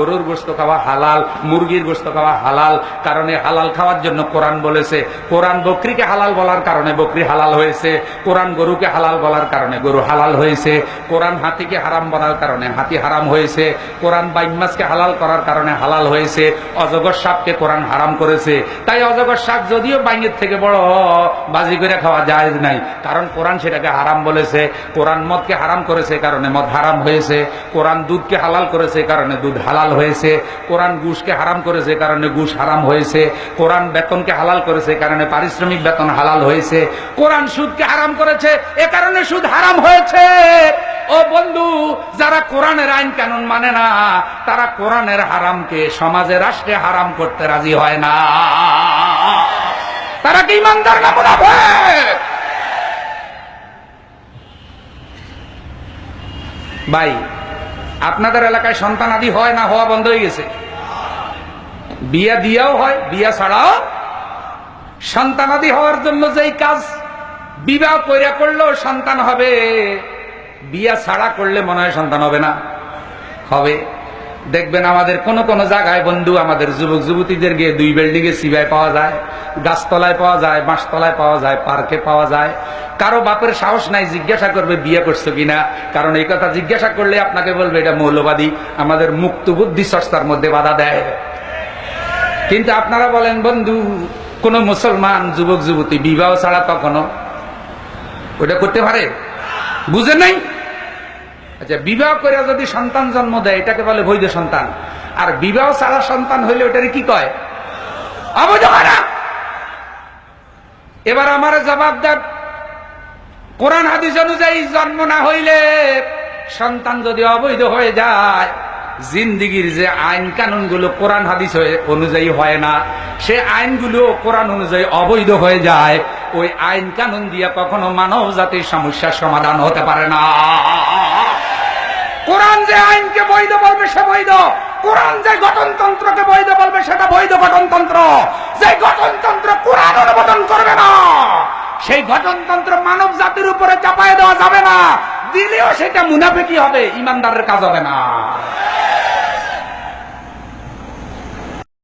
গরুর গোশত খাওয়া হালাল, মুরগির গোশত খাওয়া হালাল, কারণে হালাল খাওয়ার জন্য কোরআন বলেছে। কোরআন বকরিকে হালাল বলার কারণে বকরি হালাল হয়েছে, কোরআন গরুকে হালাল বলার কারণে গরু হালাল হয়েছে, কোরআন হাতিকে হারাম বলার কারণে হাতি হারাম হয়েছে, কোরআন বাইন মাছকে হালাল করার কারণে হালাল হয়েছে, অজগর সাপকে কোরআন হারাম করেছে। তাই অজগর সাপ যদিও বাইনের থেকে বড়, বাজি করে খাওয়া জায়েজ নাই, কারণ কোরআন সেটাকে হারাম বলেছে। কোরআন মদকে হারাম করেছে কারণে মদ হারাম হয়েছে, কোরআন দুধকে হালাল করেছে কারণে দুধ হালাল হয়েছে, কোরআন ঘুষকে হারাম করেছে কারণে ঘুষ হারাম হয়েছে, কোরআন বেতনকে হালাল করেছে কারণে পারিশ্রমিক বেতন হালাল হয়েছে, কোরআন সুদকে হারাম করেছে এ কারণে সুদ হারাম হয়েছে। ও বন্ধু, যারা কোরআনের আইন কানুন মানে না, তারা কোরআনের হারামকে সমাজে রাষ্ট্রে হারাম করতে রাজি হয় না। তারা কি ইমানদার না মুনাফিক? ভাই, আপনাদের এলাকায় সন্তান আদি হয় না হওয়া বন্ধ হয়ে গেছে? বিয়া দিয়াও হয়, বিয়া ছাড়াও সন্তান আদি হওয়ার জন্য যেই কাজ বিবাহ কইরা করলেও সন্তান হবে, বিয়া ছাড়া করলে মনে হয় সন্তান হবে না? হবে। দেখবেন আমাদের কোন কোন জায়গায় বন্ধু, আমাদের যুবক যুবতীদের গিয়ে 2 বিল্ডিং এ সিবাই পাওয়া যায়, গাছতলায় পাওয়া যায়, বাঁশতলায় পাওয়া যায়, পার্কে পাওয়া যায়। কারো বাপের সাহস নাই জিজ্ঞাসা করবে বিয়ে করছো কিনা, কারণ এই কথা জিজ্ঞাসা করলে আপনাকে বলবে এটা মৌলবাদী, আমাদের মুক্ত বুদ্ধি চর্চার মধ্যে বাধা দেয়। কিন্তু আপনারা বলেন বন্ধু, কোন মুসলমান যুবক যুবতী বিবাহ ছাড়া কখনো ওটা করতে পারে? বুঝে নাই? আচ্ছা, বিবাহ করে যদি সন্তান জন্ম দেয় এটাকে বলে বৈধ সন্তান, আর বিবাহ ছাড়া সন্তান হইলে ওটারে কি কয়? অবৈধ হয় না। এবার আমার জবাব দেন, কোরআন হাদিস অনুযায়ী জন্ম না হইলে সন্তান যদি অবৈধ হয়ে যায়, জিন্দিগির যে আইন কানুন গুলো কোরআন হাদিস অনুযায়ী হয় না, সে আইনগুলো কোরআন অনুযায়ী অবৈধ হয়ে যায়। ওই আইন কানুন দিয়ে কখনো মানব জাতির সমস্যার সমাধান হতে পারে না। কোরআন যে আইনকে বৈধ বলবে সে বৈধ, কোরআন যে গঠনতন্ত্রকে বৈধ বলবে সেটা বৈধ গঠনতন্ত্র। যে গঠনতন্ত্র কোরআন অনুমোদন করবে না, সেই গঠনতন্ত্র মানব জাতির উপরে চাপায় দেওয়া যাবে না। দিলেও সেটা মুনাফিকি হবে, ইমানদারের কাজ হবে না।